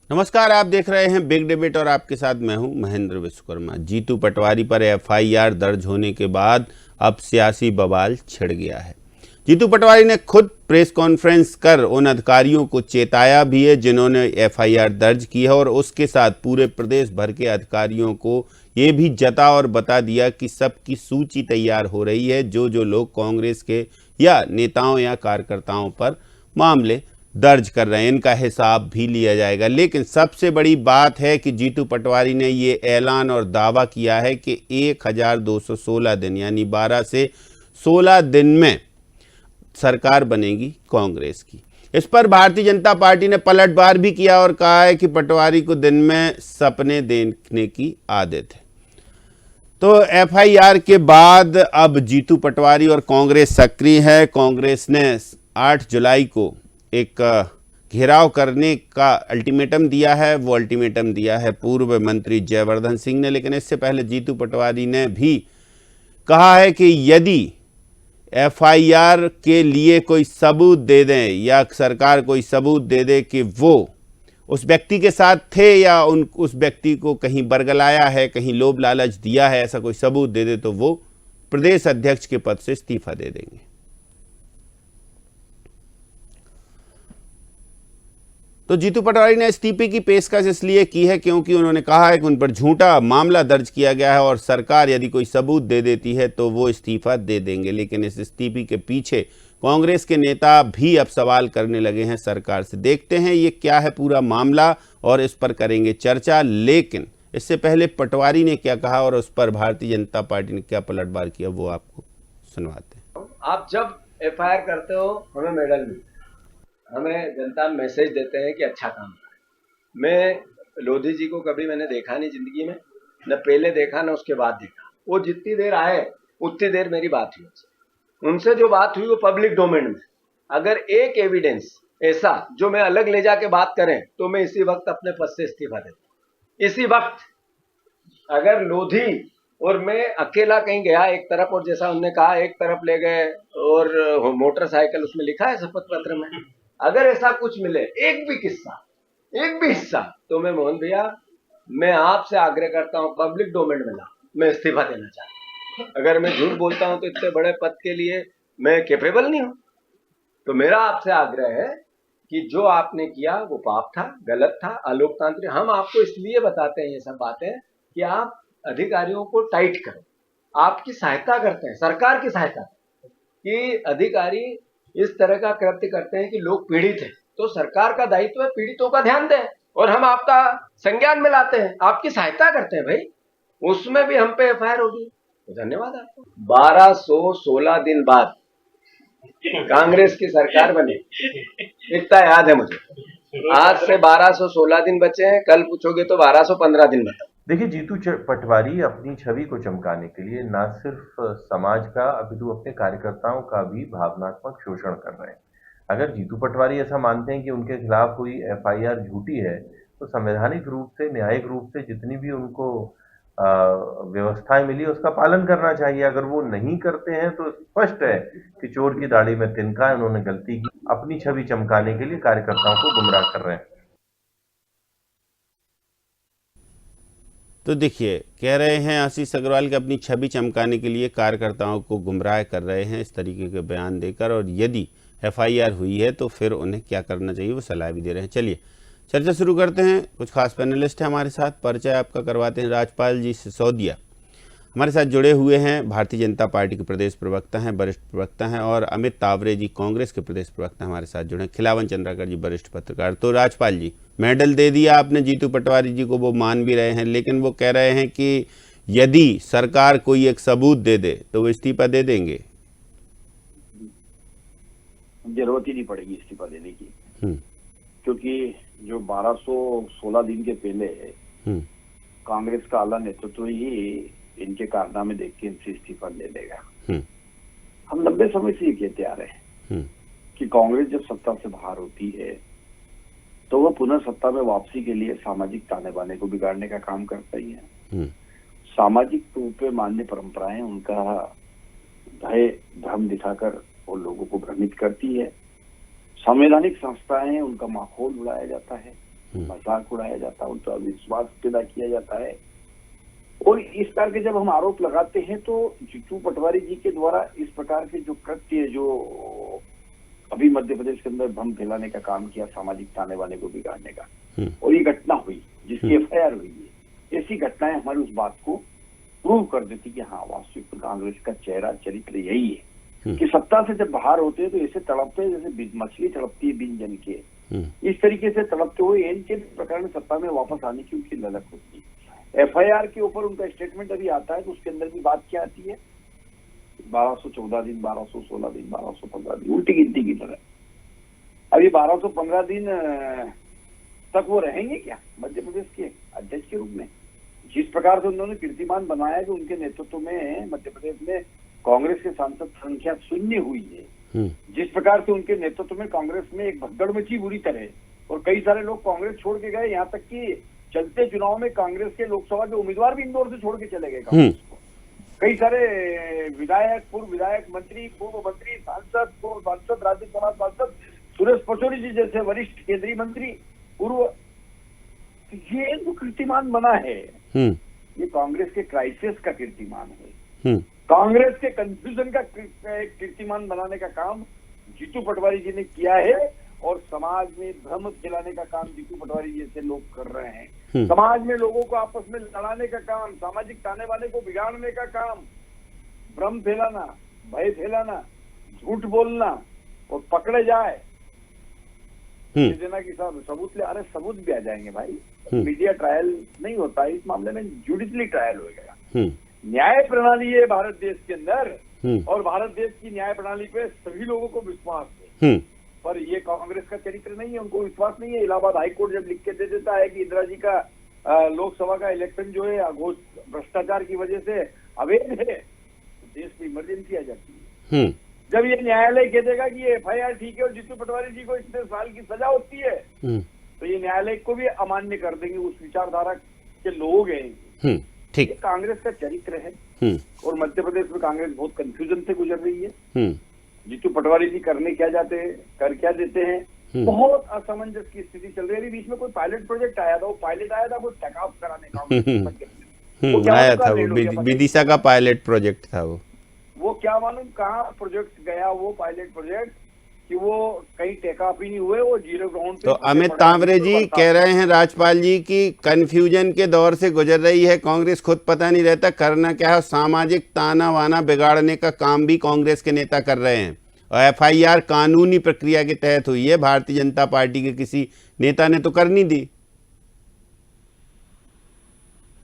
नमस्कार, आप देख रहे हैं बिग डिबेट और आपके साथ मैं हूं महेंद्र विश्वकर्मा। जीतू पटवारी पर एफआईआर दर्ज होने के बाद अब सियासी बवाल छिड़ गया है। जीतू पटवारी ने खुद प्रेस कॉन्फ्रेंस कर उन अधिकारियों को चेताया भी है जिन्होंने एफआईआर दर्ज की है, और उसके साथ पूरे प्रदेश भर के अधिकारियों को ये भी जता और बता दिया कि सबकी सूची तैयार हो रही है। जो लोग कांग्रेस के या नेताओं या कार्यकर्ताओं पर मामले दर्ज कर रहे हैं, इनका हिसाब भी लिया जाएगा। लेकिन सबसे बड़ी बात है कि जीतू पटवारी ने ये ऐलान और दावा किया है कि 1216 दिन यानी 12 से 16 दिन में सरकार बनेगी कांग्रेस की। इस पर भारतीय जनता पार्टी ने पलटवार भी किया और कहा है कि पटवारी को दिन में सपने देखने की आदत है। तो एफआईआर के बाद अब जीतू पटवारी और कांग्रेस सक्रिय है। कांग्रेस ने 8 जुलाई को एक घेराव करने का अल्टीमेटम दिया है। वो अल्टीमेटम दिया है पूर्व मंत्री जयवर्धन सिंह ने, लेकिन इससे पहले जीतू पटवारी ने भी कहा है कि यदि एफआईआर के लिए कोई सबूत दे दें या सरकार कोई सबूत दे दे कि वो उस व्यक्ति के साथ थे या उस व्यक्ति को कहीं बरगलाया है, कहीं लोभ लालच दिया है, ऐसा कोई सबूत दे दे तो वो प्रदेश अध्यक्ष के पद से इस्तीफा दे देंगे। तो जीतू पटवारी ने इस्तीफे की पेशकश इसलिए की है क्योंकि उन्होंने कहा है कि उन पर झूठा मामला दर्ज किया गया है और सरकार यदि कोई सबूत दे देती है तो वो इस्तीफा दे देंगे। लेकिन इस इस्तीफे के पीछे कांग्रेस के नेता भी अब सवाल करने लगे हैं सरकार से। देखते हैं ये क्या है पूरा मामला और इस पर करेंगे चर्चा। लेकिन इससे पहले पटवारी ने क्या कहा और उस पर भारतीय जनता पार्टी ने क्या पलटवार किया वो आपको सुनवाते हैं। आप जब एफआईआर करते हो हमें मेडल मिलता है, हमें जनता मैसेज देते हैं कि अच्छा काम करें। मैं लोधी जी को कभी मैंने देखा नहीं जिंदगी में, न पहले देखा न उसके बाद देखा। वो जितनी देर आए उतनी देर मेरी बात हुई उनसे। जो बात हुई वो पब्लिक डोमेन में। अगर एक एविडेंस ऐसा जो मैं अलग ले जाके बात करें तो मैं इसी वक्त अपने पद से इस्तीफा देता। इसी वक्त अगर लोधी और मैं अकेला कहीं गया एक तरफ, और जैसा उन्होंने कहा एक तरफ ले गए और मोटरसाइकिल उसमें लिखा है शपथ पत्र में, अगर ऐसा कुछ मिले एक भी किस्सा एक भी हिस्सा तो मैं मोहन भैया मैं आपसे आग्रह करता हूं पब्लिक डोमेन में ला, मैं इस्तीफा देना चाहता हूं। अगर मैं झूठ बोलता हूं तो इतने बड़े पद के लिए मैं कैपेबल नहीं हूं। तो मेरा आपसे आग्रह है कि जो आपने किया वो पाप था, गलत था, अलोकतांत्रिक। हम आपको इसलिए बताते हैं ये सब बातें कि आप अधिकारियों को टाइट करो, आपकी सहायता करते हैं, सरकार की सहायता कि अधिकारी इस तरह का कृत्य करते हैं कि लोग पीड़ित हैं, तो सरकार का दायित्व है पीड़ितों का ध्यान दें, और हम आपका संज्ञान में लाते हैं, आपकी सहायता करते हैं भाई। उसमें भी हम पे एफआईआर होगी तो धन्यवाद आपको। 1216 दिन बाद कांग्रेस की सरकार बनी, इतना याद है मुझे। आज से 1216 दिन बचे हैं, कल पूछोगे तो 1215 दिन बचे। देखिए, जीतू पटवारी अपनी छवि को चमकाने के लिए न सिर्फ समाज का अपितु अपने कार्यकर्ताओं का भी भावनात्मक शोषण कर रहे हैं। अगर जीतू पटवारी ऐसा मानते हैं कि उनके खिलाफ हुई एफआईआर झूठी है तो संवैधानिक रूप से, न्यायिक रूप से जितनी भी उनको व्यवस्थाएं मिली उसका पालन करना चाहिए। अगर वो नहीं करते हैं तो स्पष्ट है कि चोर की दाढ़ी में तिनका है, उन्होंने गलती की। अपनी छवि चमकाने के लिए कार्यकर्ताओं को गुमराह कर रहे हैं। तो देखिए, कह रहे हैं आशीष अग्रवाल के अपनी छवि चमकाने के लिए कार्यकर्ताओं को गुमराह कर रहे हैं इस तरीके के बयान देकर, और यदि एफआईआर हुई है तो फिर उन्हें क्या करना चाहिए वो सलाह भी दे रहे हैं। चलिए चर्चा शुरू करते हैं। कुछ खास पैनलिस्ट हैं हमारे साथ, परिचय आपका करवाते हैं। राजपाल जी सिसोदिया हमारे साथ जुड़े हुए हैं, भारतीय जनता पार्टी के प्रदेश प्रवक्ता हैं, वरिष्ठ प्रवक्ता हैं, और अमित तावरे जी कांग्रेस के प्रदेश प्रवक्ता हमारे साथ जुड़े हैं। खिलावन चंद्राकर जी वरिष्ठ पत्रकार। तो राजपाल जी, मेडल दे दिया आपने जीतू पटवारी जी को, वो मान भी रहे हैं, लेकिन वो कह रहे हैं कि यदि सरकार कोई एक सबूत दे दे तो वो इस्तीफा दे देंगे। जरूरत ही नहीं पड़ेगी इस्तीफा देने की, क्योंकि जो 1216 दिन के पहले कांग्रेस का आला नेतृत्व ही इनके कारनामे देख के इनसे इस्तीफा ले लेगा। हम लंबे समय से ये कहते आ रहे हैं कि कांग्रेस जब सत्ता से बाहर होती है तो वह पुनः सत्ता में वापसी के लिए सामाजिक ताने बाने को बिगाड़ने का काम करता ही है। सामाजिक रूप में मान्य परंपराएं उनका भय भ्रम दिखाकर वो लोगों को भ्रमित करती है। संवैधानिक संस्थाएं उनका माहौल उड़ाया जाता है। मजाक उड़ाया जाता है, उनका विश्वास पैदा किया जाता है। और इस प्रकार के जब हम आरोप लगाते हैं तो जीतू पटवारी जी के द्वारा इस प्रकार के जो कृत्य, जो अभी मध्य प्रदेश के अंदर भ्रम फैलाने का काम किया, सामाजिक ताने बाने को बिगाड़ने का, और ये घटना हुई जिसकी एफआईआर हुई है, ऐसी घटनाएं हमारी उस बात को प्रूव कर देती कि हाँ वास्तविक कांग्रेस का चेहरा चरित्र यही है कि सत्ता से जब बाहर होते हैं तो ऐसे तड़पते हैं जैसे मछली तड़पती है बिन जन के, इस तरीके से तड़पते हुए इनके प्रकार में सत्ता में वापस आने की उनकी ललक होती है। एफआईआर के ऊपर उनका स्टेटमेंट अभी आता है तो उसके अंदर भी बात क्या आती है, 1214 दिन, 1216 दिन, 1215 दिन, उल्टी गिनती की तरह। अभी 1215 दिन तक वो रहेंगे क्या मध्य प्रदेश के अध्यक्ष के रूप में? जिस प्रकार से उन्होंने कीर्तिमान बनाया कि उनके नेतृत्व में मध्य प्रदेश में कांग्रेस के सांसद संख्या 0 हुई है, जिस प्रकार से उनके नेतृत्व में कांग्रेस में एक भगदड़ मची बुरी तरह, और कई सारे लोग कांग्रेस छोड़ के गए, यहाँ तक कि चलते चुनाव में कांग्रेस के लोकसभा के उम्मीदवार भी इंदौर से छोड़ के चले गए कांग्रेस को। कई सारे विधायक, पूर्व विधायक, मंत्री, पूर्व मंत्री, सांसद, पूर्व सांसद, राज्यसभा सांसद सुरेश पचौरी जी जैसे वरिष्ठ केंद्रीय मंत्री पूर्व, ये जो कीर्तिमान बना है ये कांग्रेस के क्राइसिस का कीर्तिमान है, कांग्रेस के कंफ्यूजन का कीर्तिमान बनाने का काम जीतू पटवारी जी ने किया है, और समाज में भ्रम फैलाने का काम जीतू पटवारी जैसे लोग कर रहे हैं। समाज में लोगों को आपस में लड़ाने का काम, सामाजिक ताने बाने को बिगाड़ने का काम, भ्रम फैलाना, भय फैलाना, झूठ बोलना, और पकड़े जाए देना कि साहब सबूत ले, अरे सबूत भी आ जाएंगे भाई, मीडिया ट्रायल नहीं होता है, इस मामले में जुडिशली ट्रायल होगा। न्याय प्रणाली है भारत देश के अंदर, और भारत देश की न्याय प्रणाली पे सभी लोगों को विश्वास है, पर ये कांग्रेस का चरित्र नहीं है, उनको विश्वास नहीं है। इलाहाबाद हाईकोर्ट जब लिख के दे देता है कि इंदिरा जी का लोकसभा का इलेक्शन जो है अघोष भ्रष्टाचार की वजह से अवैध है, तो देश में इमरजेंसी आ जाती है। जब ये न्यायालय कह देगा कि ये एफआईआर ठीक है और जीतू पटवारी जी को इतने साल की सजा होती है, तो ये न्यायालय को भी अमान्य कर देंगे, उस विचारधारा के लोग हैं। ठीक, कांग्रेस का चरित्र है, और मध्य प्रदेश में कांग्रेस बहुत कंफ्यूजन से गुजर रही है। जीतू पटवारी जी करने क्या जाते हैं, कर क्या देते हैं, बहुत असमंजस की स्थिति चल रही है। अभी बीच में कोई पायलट प्रोजेक्ट आया था, वो पायलट आया था वो टेकऑफ कराने का, आया था वो विदिशा का पायलट प्रोजेक्ट था, वो क्या मालूम कहाँ प्रोजेक्ट गया वो पायलट प्रोजेक्ट, कि वो कहीं टेकऑफ ही नहीं हुए, वो जीरो ग्राउंड पे। तो अमित तांबरे जी कह रहे हैं राजपाल जी की कंफ्यूजन के दौर से गुजर रही है कांग्रेस, खुद पता नहीं रहता करना क्या है, सामाजिक ताना वाना बिगाड़ने का काम भी कांग्रेस के नेता कर रहे हैं, और एफआईआर कानूनी प्रक्रिया के तहत हुई है, भारतीय जनता पार्टी के किसी नेता ने तो करनी दी।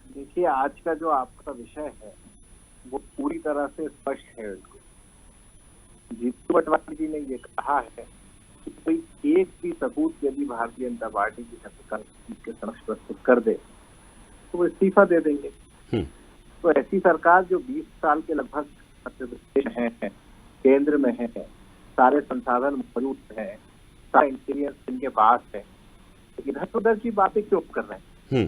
देखिए आज का जो आपका विषय है वो पूरी तरह से स्पष्ट है। जीतू पटवारी जी ने ये कहा है कि कोई एक भी सबूत यदि भारतीय जनता पार्टी की सरकार के समक्ष प्रस्तुत कर दे तो वो इस्तीफा दे देंगे। तो ऐसी सरकार जो 20 साल के लगभग मध्य प्रदेश में है, केंद्र में है, सारे संसाधन मौजूद है, सारा इंटीरियर इनके पास है, इधर उधर की बातें क्यों कर रहे हैं?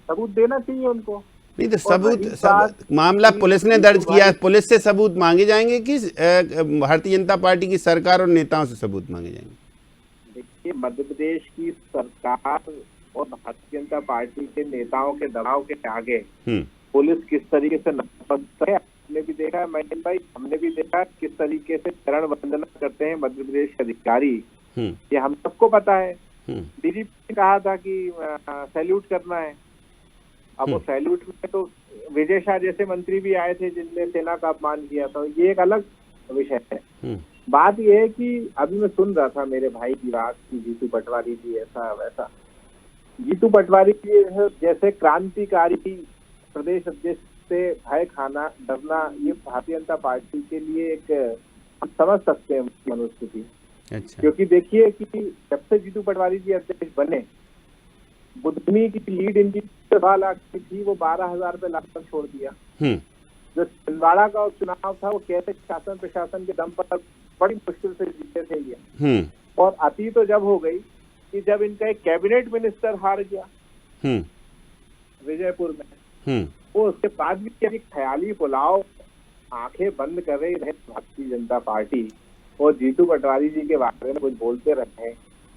सबूत देना चाहिए उनको। नहीं तो सबूत मामला पुलिस ने दर्ज किया है, पुलिस से सबूत मांगे जाएंगे कि भारतीय जनता पार्टी की सरकार और नेताओं से सबूत मांगे जाएंगे? देखिए मध्य प्रदेश की सरकार और भारतीय जनता पार्टी के नेताओं के दबाव के आगे पुलिस किस तरीके से नतमस्तक है, हमने भी देखा है महेंद्र भाई, हमने भी देखा किस तरीके से चरण वंदना करते हैं मध्य प्रदेश के अधिकारी, ये हम सबको पता है। डीजीपी ने कहा था कि सैल्यूट करना है, अब वो सैल्यूट में तो विजय शाह जैसे मंत्री भी आए थे जिनने सेना का अपमान किया था, ये एक अलग विषय है। बात ये है कि अभी मैं सुन रहा था मेरे भाई की बात कि जीतू पटवारी जी ऐसा वैसा, जीतू पटवारी जी जैसे क्रांतिकारी प्रदेश अध्यक्ष से भय खाना, डरना, ये भारतीय जनता पार्टी के लिए एक हम समझ सकते हैं मनोस्थिति। अच्छा। क्योंकि देखिए कि जब से जीतू पटवारी जी अध्यक्ष बने, बुधनी की लीड इनकी 12 लाख की थी, वो 12,000 पे लाकर छोड़ दिया। जो छिंदवाड़ा का चुनाव था वो कहते शासन प्रशासन के दम पर बड़ी मुश्किल से जीते थे ये, और अति तो जब हो गई कि जब इनका एक कैबिनेट मिनिस्टर हार गया विजयपुर में, वो उसके बाद भी एक ख्याली पुलाव आंखें बंद कर रही रहे भारतीय जनता पार्टी, और जीतू पटवारी जी के बारे में कुछ बोलते रहे,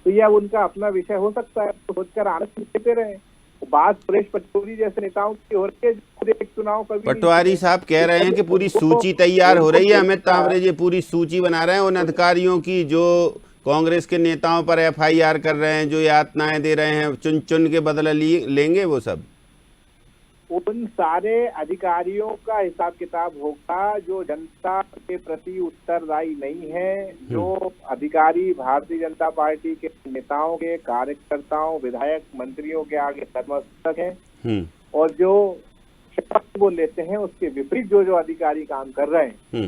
तो यह उनका अपना विषय हो सकता है, तो सोचकर आनंद लेते रहे। बात सुरेश पटौरी जैसे नेताओं की हो रही है जो एक चुनाव कभी पटवारी साहब कह रहे हैं कि पूरी सूची तैयार हो रही है, अमित तावरे जी पूरी सूची बना रहे हैं उन अधिकारियों की जो कांग्रेस के नेताओं पर एफआईआर कर रहे हैं, जो यातनाएं दे रहे हैं, चुन चुन के बदला लेंगे वो सब। उन सारे अधिकारियों का हिसाब किताब होगा जो जनता के प्रति उत्तरदायी नहीं है, जो अधिकारी भारतीय जनता पार्टी के नेताओं के, कार्यकर्ताओं, विधायक, मंत्रियों के आगे नतमस्तक हैं, और जो शपथ वो लेते हैं उसके विपरीत जो अधिकारी काम कर रहे हैं,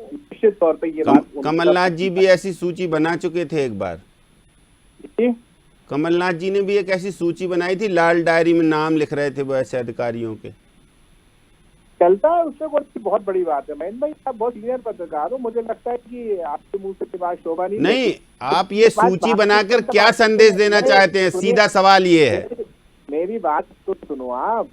निश्चित तौर पे ये बात कमलनाथ जी भी ऐसी सूची बना चुके थे एक बार। कमलनाथ जी ने भी एक ऐसी सूची बनाई थी, लाल डायरी में नाम लिख रहे थे वो ऐसे अधिकारियों के। चलता है, उससे कोई बहुत बड़ी बात है। महेंद्र भाई आप बहुत सीनियर पत्रकार हो, मुझे लगता है कि आपके मुंह से बात शोभा नहीं। आप ये सूची बनाकर क्या संदेश देना चाहते हैं, सीधा सवाल ये है। मेरी बात तो सुनो आप।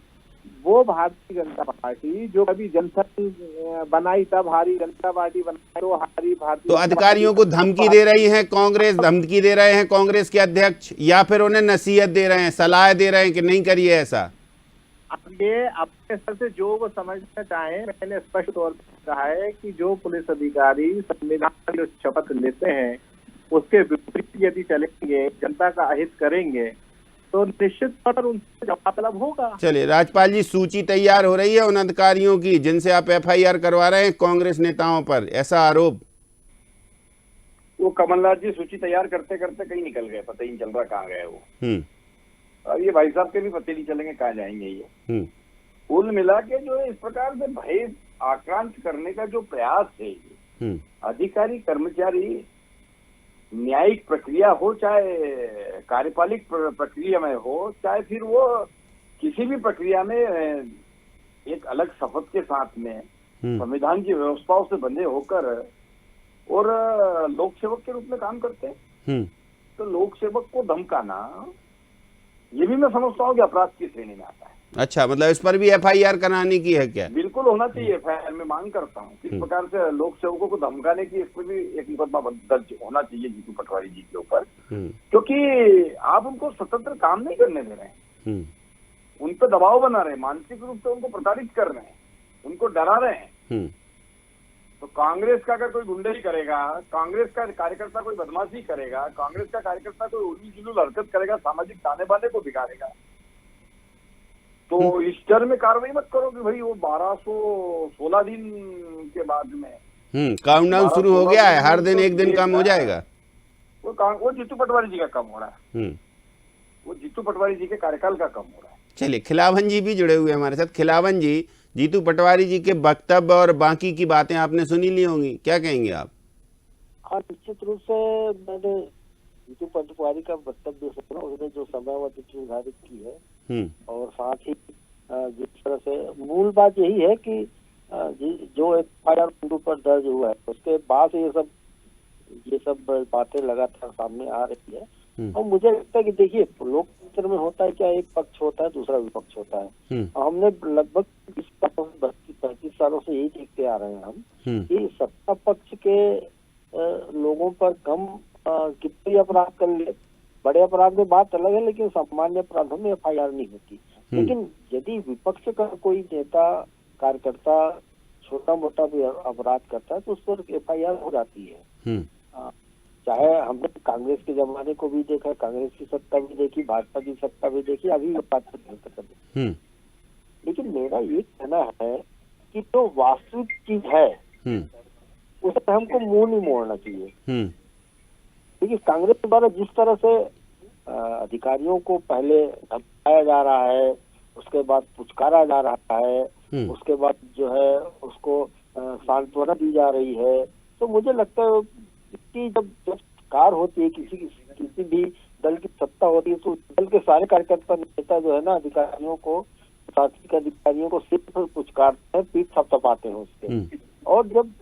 वो भारतीय जनता पार्टी जो कभी जनसंघ बनाई तब हारी, जनता पार्टी बनाई तो हारी। भारतीय तो अधिकारियों को धमकी दे रही है कांग्रेस, धमकी दे रहे हैं कांग्रेस के अध्यक्ष, या फिर उन्हें नसीहत दे रहे हैं, सलाह दे रहे हैं कि नहीं करिए ऐसा? अब ये अपने स्तर से जो वो समझना चाहे, मैंने स्पष्ट तौर पर कहा है कि जो पुलिस अधिकारी संविधान की शपथ लेते हैं उसके विपरीत यदि चलेंगे, जनता का अहित करेंगे, तो निश्चित तौर पर उनसे जवाब तलब होगा। चलिए राजपाल जी, सूची तैयार हो रही है उन अधिकारियों की जिनसे आप एफआईआर करवा रहे हैं कांग्रेस नेताओं पर, ऐसा आरोप। वो कमलनाथ जी सूची तैयार करते करते कहीं निकल गए, पता ही नहीं चल रहा कहाँ गए वो। और ये भाई साहब के भी पते नहीं चलेंगे कहाँ जाएंगे ये। कुल मिला के जो इस प्रकार से भय आक्रांत करने का जो प्रयास है, अधिकारी कर्मचारी, न्यायिक प्रक्रिया हो चाहे कार्यपालिक प्रक्रिया में हो, चाहे फिर वो किसी भी प्रक्रिया में एक अलग शपथ के साथ में संविधान की व्यवस्थाओं से बंधे होकर और लोक सेवक के रूप में काम करते हैं, तो लोक सेवक को धमकाना ये भी मैं समझता हूँ कि अपराध की श्रेणी में आता है। अच्छा, मतलब इस पर भी एफआईआर कराने की है क्या? बिल्कुल होना चाहिए एफआईआर में, मांग करता हूँ। किस प्रकार से लोक सेवकों को धमकाने की, इस पर भी एक मुकदमा दर्ज होना चाहिए जीतू पटवारी जी के ऊपर, क्योंकि आप उनको स्वतंत्र काम नहीं करने दे रहे हैं, उन पर दबाव बना रहे हैं, मानसिक रूप से उनको प्रताड़ित कर रहे हैं, उनको डरा रहे हैं। तो कांग्रेस का अगर कोई गुंडई करेगा, कांग्रेस का कार्यकर्ता कोई बदमाशी करेगा, कांग्रेस का कार्यकर्ता कोई उलझुल जुलूल हरकत करेगा, सामाजिक ताने बाने को बिगाड़ेगा, तो इस टर्म में कार्रवाई मत करो कि भाई वो 1216 दिन के बाद में काउंटडाउन शुरू हो गया है, हर दिन एक दिन कम हो जाएगा। वो जीतू पटवारी जी का कम हो रहा है, वो जीतू पटवारी जी के कार्यकाल का कम हो रहा है। चलिए, खिलावन जी भी जुड़े हुए हमारे साथ। खिलावन जी, जीतू पटवारी जी के वक्तव्य और बाकी की बातें आपने सुनी ली होंगी, क्या कहेंगे आप? हाँ, निश्चित रूप से मैंने जीतू पटवारी का वक्तव्य सुना, उसने जो समयावधि निर्धारित की है, और साथ ही जिस तरह से मूल बात यही है कि जो एफआईआर उनके ऊपर दर्ज हुआ है उसके बाद ये सब बातें लगातार सामने आ रही है। और मुझे लगता है कि देखिए, लोकतंत्र में होता है क्या, एक पक्ष होता है, दूसरा विपक्ष होता है। हमने लगभग 35 सालों से यही देखते आ रहे हैं हम कि सत्ता पक्ष के लोगों पर कम कितने अपराध कर ले, बड़े अपराध में बात अलग है, लेकिन सामान्य अपराधों में एफआईआर नहीं होती। लेकिन यदि विपक्ष का कोई नेता, कार्यकर्ता छोटा मोटा भी अपराध करता है तो उस पर एफआईआर हो जाती है। चाहे हमने कांग्रेस के जमाने को भी देखा, कांग्रेस की सत्ता भी देखी, भाजपा की सत्ता भी देखी, अभी बात कर। लेकिन मेरा ये कहना है कि जो वास्तविक चीज है उसे हमको मुंह नहीं मोड़ना चाहिए। देखिए, कांग्रेस द्वारा जिस तरह से अधिकारियों को पहले धमकाया जा रहा है, उसके बाद पुचकारा जा रहा है, उसके बाद जो है उसको सांत्वना दी जा रही है, तो मुझे लगता है कि जब सरकार होती है, किसी भी दल की सत्ता होती है, तो दल के सारे कार्यकर्ता नेता जो है ना, अधिकारियों को, शासकीय अधिकारियों को सिर्फ पुचकारते हैं, पीठ थपथपाते हैं उसके। और जब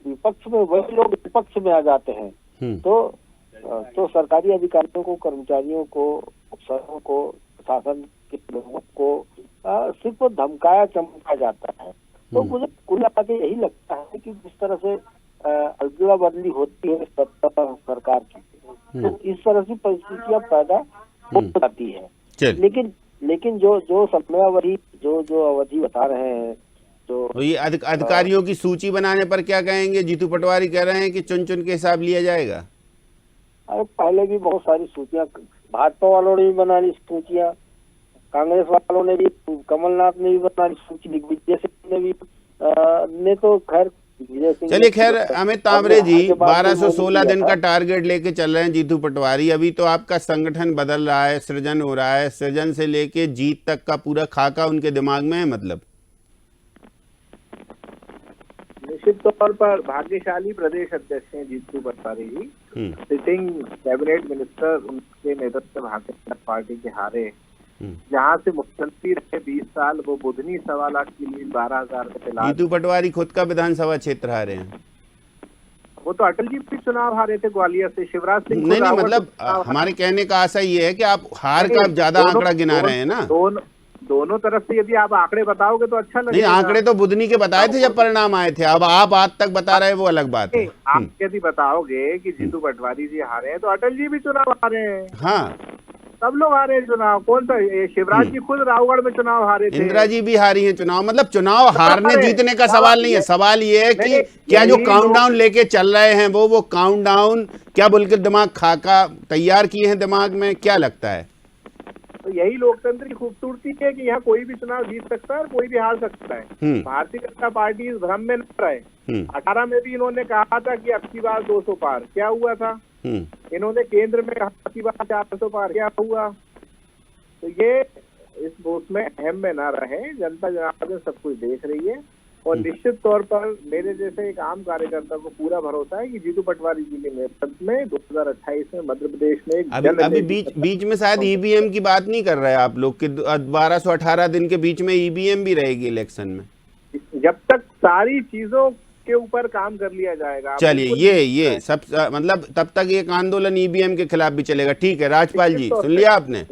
विपक्ष में वही लोग विपक्ष में आ जाते हैं तो सरकारी अधिकारियों को, कर्मचारियों को, अफसरों को, शासन के लोगों को सिर्फ धमकाया चमकाया जाता है। तो मुझे कुल बात यही लगता है कि जिस तरह से अदला-बदली होती है सत्ता सरकार की, तो इस तरह की परिस्थितियां पैदा हो जाती है। लेकिन जो समयावधि जो अवधि बता रहे हैं, तो ये अधिकारियों की सूची बनाने पर क्या कहेंगे? जीतू पटवारी कह रहे हैं कि चुन चुन के हिसाब लिया जाएगा। अरे पहले भी बहुत सारी सूचियां भाजपा वालों ने भी बना ली सूचियां, कांग्रेस वालों ने भी, कमलनाथ ने भी बना ली सूची, दिग्विजय सिंह ने भी ने तो खैर चलिए खैर अमित तांबरे जी 1216 दिन का टारगेट लेके चल रहे हैं जीतू पटवारी। अभी तो आपका संगठन बदल रहा है, सृजन हो रहा है, सृजन से लेके जीत तक का पूरा खाका उनके दिमाग में है। मतलब निश्चित तौर पर भाग्यशाली प्रदेश अध्यक्ष हैं जीतू पटवारी जी। सिटिंग कैबिनेट मिनिस्टर उनके नेतृत्व में भारतीय जनता पार्टी के हारे, जहाँ से मुख्यमंत्री रहे 20 साल, वो बुधनी 1.25 लाख की लीड 12,000 रुपए ला। जीतू पटवारी खुद का विधानसभा क्षेत्र हारे हैं। वो तो अटल जी भी चुनाव हारे थे ग्वालियर से, शिवराज सिंह नहीं मतलब हमारे कहने का आशा ये है कि आप हार का ज्यादा आंकड़ा गिना रहे हैं ना। दोनों तरफ से यदि आप आंकड़े बताओगे तो अच्छा लगेगा। नहीं, आंकड़े तो बुधनी के बताए थे जब परिणाम आए थे, अब आप आज तक बता रहे हैं वो अलग बात है। आप यदि बताओगे कि जीतू पटवारी जी हारे हैं तो अटल जी भी चुनाव हारे हैं। हाँ, सब लोग हारे हैं चुनाव। कौन सा शिवराज जी खुद रावगढ़ में चुनाव हारे थे, इंदिरा जी भी हारी हैं चुनाव। मतलब चुनाव हारने जीतने का सवाल नहीं है, सवाल ये है कि क्या जो काउंटडाउन लेके चल रहे हैं वो काउंटडाउन क्या बोल के दिमाग खाका तैयार किए हैं दिमाग में, क्या लगता है? तो यही लोकतंत्र की खूबसूरती है कि यहाँ कोई भी चुनाव जीत सकता है और कोई भी हार सकता है। भारतीय जनता पार्टी इस भ्रम में न रहे। 18 में भी इन्होंने कहा था कि अब की बार 200 पार, क्या हुआ था? इन्होंने केंद्र में कहा कि बार 400 पार, क्या हुआ? तो ये इस उसमें अहम में ना रहे। जनता जनार्दन सब कुछ देख रही है और निश्चित तौर पर मेरे जैसे एक आम कार्यकर्ता को पूरा भरोसा है कि जीतू पटवारी जी के नेतृत्व में 2028 में मध्य प्रदेश में अभी बीच में शायद ईवीएम की बात नहीं कर रहे आप लोग कि 1218 दिन के बीच में ईवीएम भी रहेगी इलेक्शन में। जब तक सारी चीजों के ऊपर काम कर लिया जाएगा। चलिए ये सब मतलब तब तक एक आंदोलन ईवीएम के खिलाफ भी चलेगा। ठीक है राजपाल जी, सुन लिया आपने?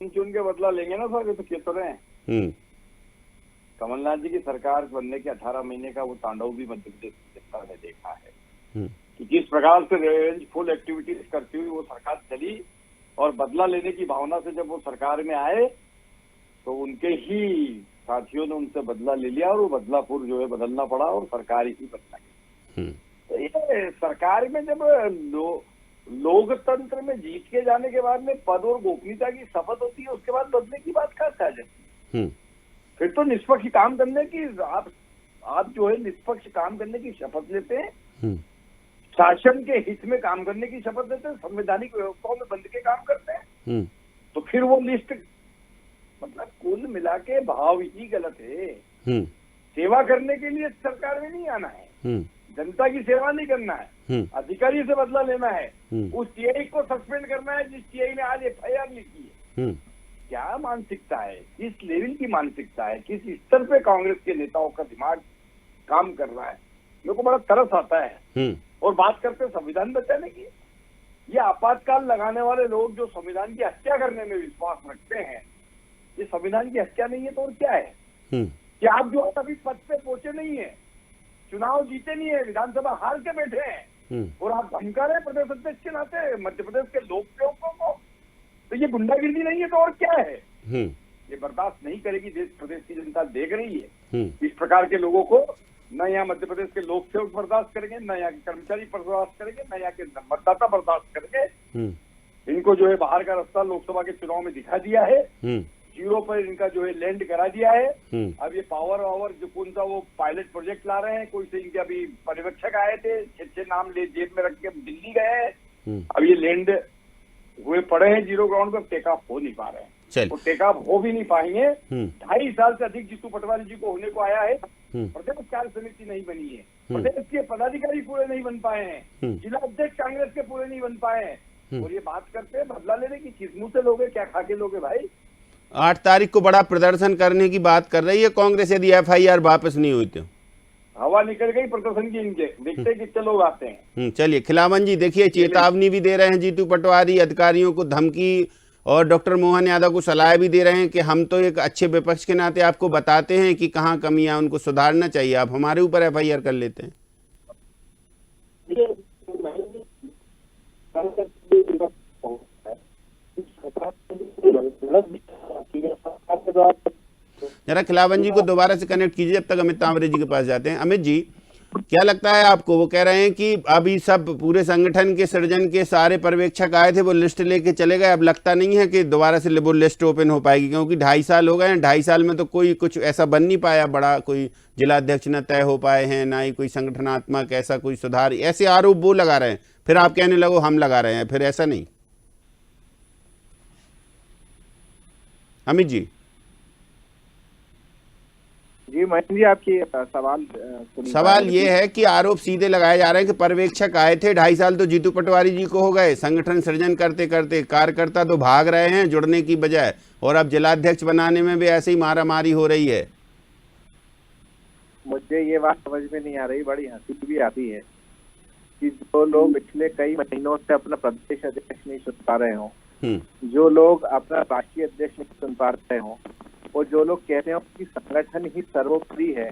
चुन के बदला लेंगे ना सर, ये तो कह रहे हैं। कमलनाथ जी की सरकार बनने के 18 महीने का वो तांडव भी मध्य प्रदेश की जनता ने देखा है कि किस प्रकार से रेंजफुल एक्टिविटीज करती हुई वो सरकार चली और बदला लेने की भावना से जब वो सरकार में आए तो उनके ही साथियों ने उनसे बदला ले लिया और वो बदलापुर जो है बदलना पड़ा और सरकार ही बदला गई। तो ये सरकार में जब लोकतंत्र में जीत के जाने के बाद में पद और गोपनीयता की शपथ होती है, उसके बाद बदले की बात कहाँ आ जाती है? फिर तो निष्पक्ष काम करने की आप जो है निष्पक्ष काम करने की शपथ लेते हैं, शासन के हित में काम करने की शपथ लेते हैं, संवैधानिक व्यवस्थाओं में बंध के काम करते हैं। तो फिर वो लिस्ट मतलब कुल मिला के भाव ही गलत है। सेवा करने के लिए सरकार में नहीं आना है, जनता की सेवा नहीं करना है, अधिकारी से बदला लेना है, उस टीआई को सस्पेंड करना है जिस टीआई ने आज FIR लिखी है। क्या मानसिकता है, किस लेवल की मानसिकता है, किस स्तर पे कांग्रेस के नेताओं का दिमाग काम कर रहा है? मेरे को बड़ा तरस आता है। और बात करते संविधान बचाने की, ये आपातकाल लगाने वाले लोग जो संविधान की हत्या करने में विश्वास रखते हैं, ये संविधान की हत्या नहीं है तो और क्या है? कि आप जो अभी पद पे पहुंचे नहीं है, चुनाव जीते नहीं है, विधानसभा हार के बैठे हैं और आप धमका रहे प्रदेश अध्यक्ष के नाते मध्य प्रदेश के लोक सेवकों को, तो ये गुंडागिर्दी नहीं है तो और क्या है? ये बर्दाश्त नहीं करेगी देश प्रदेश की जनता, देख रही है इस प्रकार के लोगों को। न यहाँ मध्य प्रदेश के लोक सेवक बर्दाश्त करेंगे, न यहाँ के कर्मचारी बर्दाश्त करेंगे, न यहाँ के मतदाता बर्दाश्त करेंगे। इनको जो है बाहर का रास्ता लोकसभा के चुनाव में दिखा दिया है, जीरो पर इनका जो है लैंड करा दिया है। अब ये पावर जो कौन सा वो पायलट प्रोजेक्ट ला रहे हैं, कोई से इनके अभी पर्यवेक्षक आए थे, 6 नाम ले जेब में रख के दिल्ली गए हैं। अब ये लैंड हुए पड़े हैं जीरो ग्राउंड पर, टेक ऑफ हो नहीं पा रहे हैं, वो टेक ऑफ हो भी नहीं पाएंगे। 2.5 साल से अधिक जीतू पटवारी जी को होने को आया है, प्रदेश कार्य समिति नहीं बनी है, प्रदेश के पदाधिकारी पूरे नहीं बन पाए हैं, जिला अध्यक्ष कांग्रेस के पूरे नहीं बन पाए हैं, और ये बात करते हैं बदला लेने की। किस मुंह से लोगे, क्या खा के लोगे भाई? 8 तारीख को बड़ा प्रदर्शन करने की बात कर रही है कांग्रेस, यदि FIR वापस नहीं हुई तो। हवा निकल गई प्रदर्शन की इनके, देखते कितने लोग आते हैं। चलिए खिलावन जी, देखिए चेतावनी भी दे रहे हैं जीतू पटवारी, अधिकारियों को धमकी, और डॉक्टर मोहन यादव को सलाह भी दे रहे हैं कि हम तो एक अच्छे विपक्ष के नाते आपको बताते हैं कि कहाँ कमियां, उनको सुधारना चाहिए, आप हमारे ऊपर FIR कर लेते हैं। जरा खिलावन जी को दोबारा से कनेक्ट कीजिए, जब तक अमित तांवरे जी के पास जाते हैं। अमित जी, क्या लगता है आपको? वो कह रहे हैं कि अभी सब पूरे संगठन के सृजन के सारे पर्यवेक्षक आए थे, वो लिस्ट लेके चले गए, अब लगता नहीं है कि दोबारा से वो लिस्ट ओपन हो पाएगी, क्योंकि 2.5 साल हो गए हैं, 2.5 साल में तो कोई कुछ ऐसा बन नहीं पाया, बड़ा कोई जिलाध्यक्ष न तय हो पाए हैं, ना ही कोई संगठनात्मक ऐसा कोई सुधार, ऐसे आरोप वो लगा रहे हैं, फिर आप कहने लगो हम लगा रहे हैं, फिर ऐसा नहीं। अमित जी। जी महेंद्र जी, आपकी सवाल ये है कि आरोप सीधे लगाए जा रहे हैं कि पर्यवेक्षक आए थे, 2.5 साल तो जीतू पटवारी जी को हो गए, संगठन सृजन करते करते, कार्यकर्ता तो भाग रहे हैं जुड़ने की बजाय, और अब जिलाध्यक्ष बनाने में भी ऐसे ही मारामारी हो रही है। मुझे ये बात समझ में नहीं आ रही, बड़ी हंसी भी आती है कि जो लोग पिछले कई महीनों से अपना प्रदेश अध्यक्ष नहीं सुन पा रहे हो, जो लोग अपना राष्ट्रीय अध्यक्ष नहीं सुन पा रहे हो, और जो लोग कहते हैं कि संगठन ही सर्वोपरि है,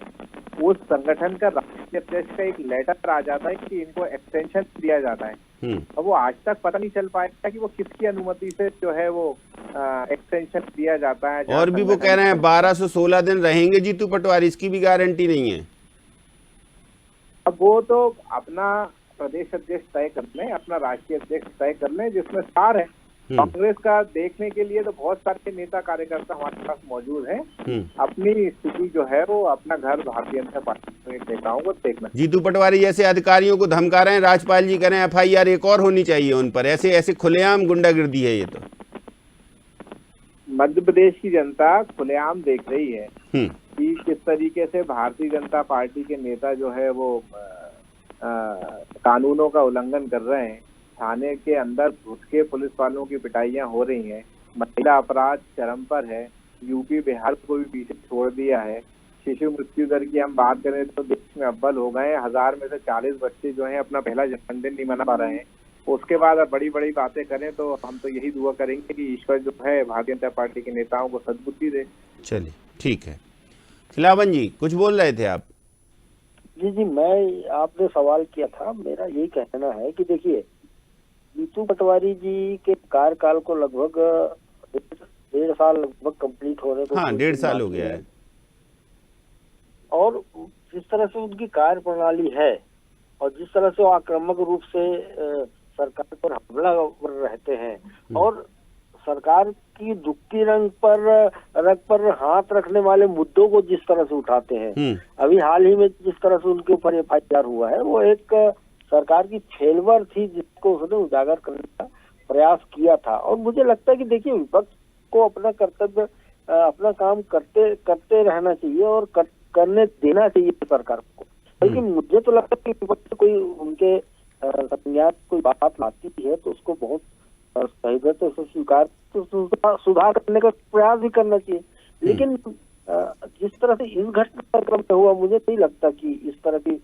उस संगठन का राष्ट्रीय अध्यक्ष का एक लेटर आ जाता है कि इनको एक्सटेंशन दिया जाता है। अब वो आज तक पता नहीं चल पाया कि वो किसकी अनुमति से जो है वो एक्सटेंशन दिया जाता है। और भी वो कह रहे हैं 1216 दिन रहेंगे जीतू पटवारी, इसकी भी गारंटी नहीं है। अब वो तो अपना प्रदेश अध्यक्ष तय कर लें, अपना राष्ट्रीय अध्यक्ष तय कर लें, जिसमें सार है। कांग्रेस का देखने के लिए तो बहुत सारे नेता कार्यकर्ता हमारे पास मौजूद हैं। अपनी स्थिति जो है वो अपना घर भारतीय जनता पार्टी में नेताओं को देखना। जीतू पटवारी जैसे अधिकारियों को धमका रहे हैं, राजपाल जी कह रहे हैं FIR एक और होनी चाहिए उन पर, ऐसे ऐसे खुलेआम गुंडागिर्दी है ये तो। मध्य प्रदेश की जनता खुलेआम देख रही है कि किस तरीके से भारतीय जनता पार्टी के नेता जो है वो कानूनों का उल्लंघन कर रहे हैं। थाने के अंदर घुस के पुलिस वालों की पिटाइयां हो रही हैं, महिला अपराध चरम पर है, यूपी बिहार को भी पीछे छोड़ दिया है। शिशु मृत्यु दर की हम बात करें तो देश में अव्वल हो गए हैं, 1000 में से 40 बच्चे जो हैं अपना पहला जन्मदिन नहीं मना पा रहे हैं। उसके बाद अब बड़ी बड़ी बातें करें तो हम तो यही दुआ करेंगे कि ईश्वर जो है भारतीय जनता पार्टी के नेताओं को सद्बुद्धि दे। चलिए ठीक है। खिलावन जी कुछ बोल रहे थे आप? जी, मैं आपने सवाल किया था, मेरा यही कहना है कि देखिए जीतू पटवारी जी के कार्यकाल को लगभग 1.5 साल लगभग कंप्लीट होने को, 1.5 साल हो गया है, और जिस तरह से उनकी कार्य प्रणाली है और जिस तरह से वो आक्रामक रूप से सरकार पर हमला कर रहते हैं और सरकार की दुखती रंग पर हाथ रखने वाले मुद्दों को जिस तरह से उठाते हैं, अभी हाल ही में जिस तरह से उनके ऊपर FIR हुआ है, वो एक सरकार की फेलवर थी जिसको उसने उजागर करने का प्रयास किया था। और मुझे लगता है कि देखिए विपक्ष को अपना कर्तव्य, अपना काम करते रहना चाहिए और करने देना चाहिए सरकार को। बल्कि मुझे तो लगता है कि विपक्ष कोई उनके संज्ञान कोई बात आती है तो उसको बहुत सहिष्णुता से स्वीकार, सुधार करने का प्रयास भी करना चाहिए। लेकिन जिस तरह से इस घटनाक्रम में हुआ, मुझे नहीं लगता कि इस तरह की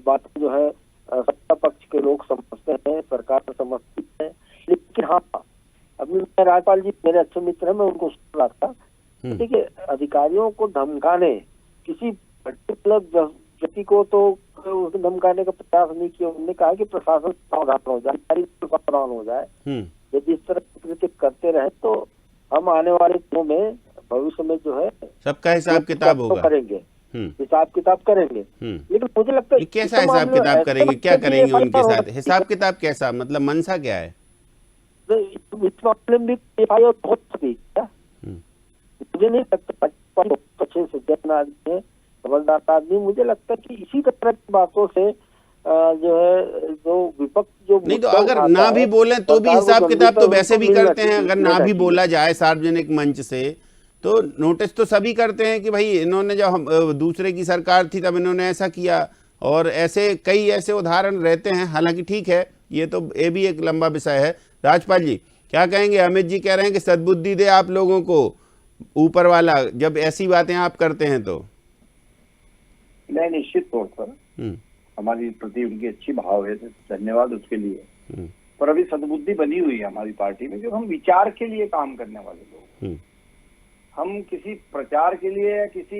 बातें जो है सत्ता पक्ष के लोग समझते हैं, सरकार समझती है। लेकिन हाँ, अभी मैं राज्यपाल जी मेरे अच्छे मित्र हैं, मैं उनको सुन रहा था, ठीक है, अधिकारियों को धमकाने, किसी पर्टिकुलर व्यक्ति को तो उसको धमकाने का प्रयास नहीं किया। उन्होंने कहा कि प्रशासन सावधान हो जाए, सावधान हो जाए। यदि इस तरह की कृत्य करते रहे तो हम आने वाले दिनों में, भविष्य में जो है सबका हिसाब किताब होगा, करेंगे, हिसाब किताब करेंगे। लेकिन मुझे लगता है कैसा हिसाब किताब करेंगे, क्या करेंगे उनके साथ? हिसाब किताब कैसा, मतलब मनसा क्या है? इस मामले में FIR बहुत थी क्या? मुझे नहीं लगता, अच्छे सज्जन आदमी है, समझदार आदमी। मुझे लगता है कि इसी तरह की बातों से जो है जो विपक्ष जो नहीं, तो अगर ना भी बोले तो भी हिसाब किताब तो वैसे भी करते हैं। अगर ना भी बोला जाए सार्वजनिक मंच से तो नोटिस तो सभी करते हैं कि भाई इन्होंने जब दूसरे की सरकार थी तब इन्होंने ऐसा किया, और ऐसे कई ऐसे उदाहरण रहते हैं। हालांकि ठीक है, ये भी एक लंबा विषय है। राजपाल जी क्या कहेंगे? अमित जी कह रहे हैं कि सद्बुद्धि दे आप लोगों को ऊपर वाला जब ऐसी बातें आप करते हैं तो। नहीं, निश्चित तौर पर हमारी प्रति उनकी अच्छी भाव है, धन्यवाद उसके लिए। पर अभी सद्बुद्धि बनी हुई है हमारी पार्टी में, जो हम विचार के लिए काम करने वाले लोग, हम किसी प्रचार के लिए या किसी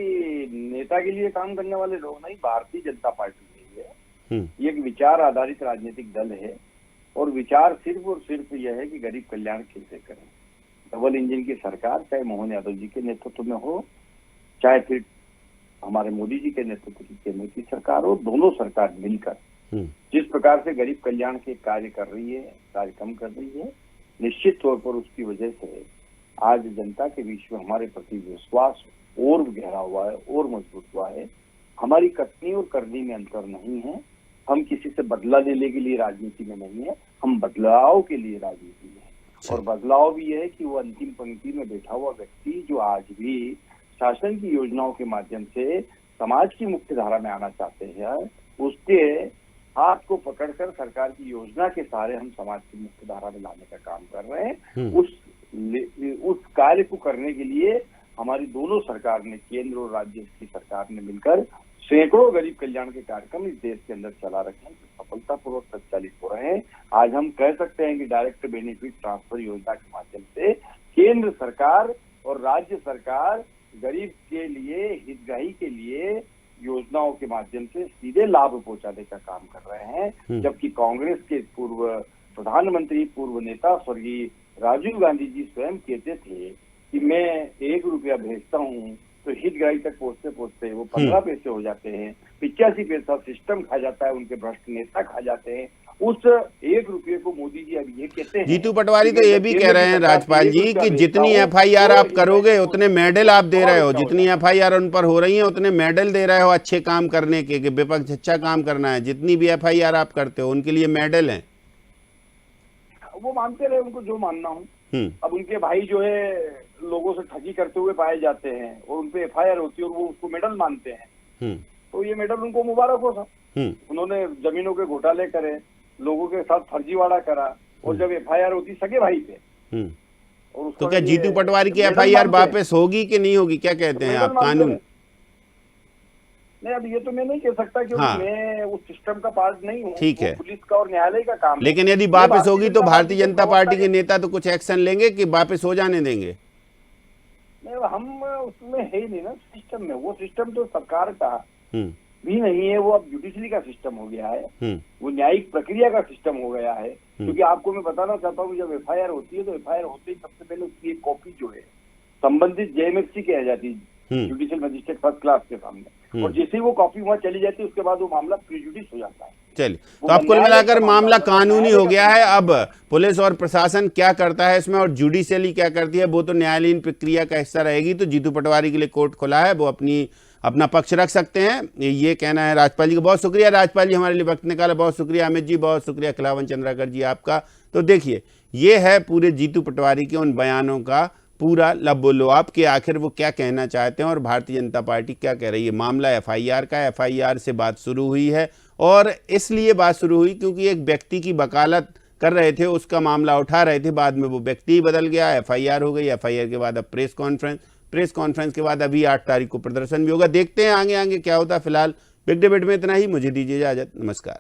नेता के लिए काम करने वाले लोग नहीं। भारतीय जनता पार्टी के लिए ये एक विचार आधारित राजनीतिक दल है, और विचार सिर्फ और सिर्फ यह है कि गरीब कल्याण कैसे करें। डबल इंजन की सरकार चाहे मोहन यादव जी के नेतृत्व में हो चाहे फिर हमारे मोदी जी के नेतृत्व की केंद्र की सरकार हो, दोनों सरकार मिलकर जिस प्रकार से गरीब कल्याण के कार्य कर रही है, कार्यक्रम कर रही है, निश्चित तौर पर उसकी वजह से आज जनता के बीच में हमारे प्रति विश्वास और गहरा हुआ है और मजबूत हुआ है। हमारी कथनी और करनी में अंतर नहीं है। हम किसी से बदला लेने के लिए राजनीति में नहीं है, हम बदलाव के लिए राजनीति में है। और बदलाव भी है कि वो अंतिम पंक्ति में बैठा हुआ व्यक्ति जो आज भी शासन की योजनाओं के माध्यम से समाज की मुख्य धारा में आना चाहते हैं, उसके हाथ को पकड़कर सरकार की योजना के सहारे हम समाज की मुख्य धारा में लाने का काम कर रहे हैं। उस कार्य को करने के लिए हमारी दोनों सरकार ने, केंद्र और राज्य की सरकार ने मिलकर सैकड़ों गरीब कल्याण के कार्यक्रम इस देश के अंदर चला रखे हैं, जो सफलतापूर्वक संचालित हो रहे हैं। आज हम कह सकते हैं कि डायरेक्ट बेनिफिट ट्रांसफर योजना के माध्यम से केंद्र सरकार और राज्य सरकार गरीब के लिए, हितग्राही के लिए योजनाओं के माध्यम से सीधे लाभ पहुंचाने का काम कर रहे हैं। जबकि कांग्रेस के पूर्व प्रधानमंत्री, पूर्व नेता स्वर्गीय राजीव गांधी जी स्वयं कहते थे कि मैं 1 रुपया भेजता हूँ तो हितग्राही तक पहुंचते पहुंचते वो 15 पैसे हो जाते हैं, 85 पैसा सिस्टम खा जाता है, उनके भ्रष्ट नेता खा जाते हैं। उस 1 रुपये को मोदी जी अब ये कहते हैं। जीतू पटवारी तो ये भी कह रहे हैं राजपाल जी कि जितनी एफआईआर आप करोगे उतने मेडल आप दे रहे हो, जितनी एफआईआर उन पर हो रही है उतने मेडल दे रहे हो अच्छे काम करने के, कि विपक्ष अच्छा काम करना है। जितनी भी एफआईआर आप करते हो उनके लिए मेडल है। वो मानते रहे, उनको जो मानना हो। अब उनके भाई जो है लोगों से ठगी करते हुए पाए जाते हैं और उनपे एफआईआर होती है और वो उसको मेडल मानते हैं, तो ये मेडल उनको मुबारक हो सब। उन्होंने जमीनों के घोटाले करे, लोगों के साथ फर्जीवाड़ा करा, और जब एफआईआर होती सगे भाई पे, और तो क्या जीतू पटवारी की एफआईआर वापस होगी कि नहीं होगी, क्या कहते हैं आप? कानून नहीं, अब ये तो मैं नहीं कह सकता क्योंकि मैं उस सिस्टम का पार्ट नहीं हूँ। ठीक है, पुलिस का और न्यायालय का काम। लेकिन यदि वापस होगी तो भारतीय जनता पार्टी के नेता तो कुछ एक्शन लेंगे कि वापस हो जाने देंगे? नहीं, हम उसमें है ही नहीं ना सिस्टम में। वो सिस्टम तो सरकार का भी नहीं है, वो अब जुडिशरी का सिस्टम हो गया है, वो न्यायिक प्रक्रिया का सिस्टम हो गया है। क्योंकि आपको मैं बताना चाहता हूँ, जब एफआईआर होती है तो एफआईआर होते ही सबसे पहले उसकी एक कॉपी जो है संबंधित जेएमएफसी की आ जाती है, जुडिशियल मजिस्ट्रेट फर्स्ट क्लास के सामने, और जैसे ही वो कॉपी वहाँ चली जाती है उसके बाद वो मामला प्रिजुडिस हो जाता है। चलिए, तो अब कुल मिलाकर मामला कानूनी हो गया है। अब पुलिस और प्रशासन क्या करता है इसमें और जुडिशियली क्या करती है वो तो न्यायालयीन प्रक्रिया का हिस्सा रहेगी। तो जीतू पटवारी के लिए कोर्ट खुला है, वो अपना पक्ष रख सकते हैं, ये कहना है राजपाल जी का। बहुत शुक्रिया राजपाल जी हमारे लिए वक्त निकाला, बहुत शुक्रिया अमित जी, बहुत शुक्रिया खिलावन चंद्राकर जी आपका। तो देखिए, ये है पूरे जीतू पटवारी के उन बयानों का पूरा लबोलुआब कि आखिर वो क्या कहना चाहते हैं और भारतीय जनता पार्टी क्या कह रही है। मामला एफआईआर का, एफआईआर से बात शुरू हुई है और इसलिए बात शुरू हुई क्योंकि एक व्यक्ति की वकालत कर रहे थे, उसका मामला उठा रहे थे, बाद में वो व्यक्ति ही बदल गया, एफआईआर हो गई। एफआईआर के बाद अब प्रेस कॉन्फ्रेंस के बाद अभी 8 तारीख को प्रदर्शन भी होगा। देखते हैं आगे क्या होता है। फिलहाल बिग डिबेट में इतना ही, मुझे दीजिए इजाजत, नमस्कार।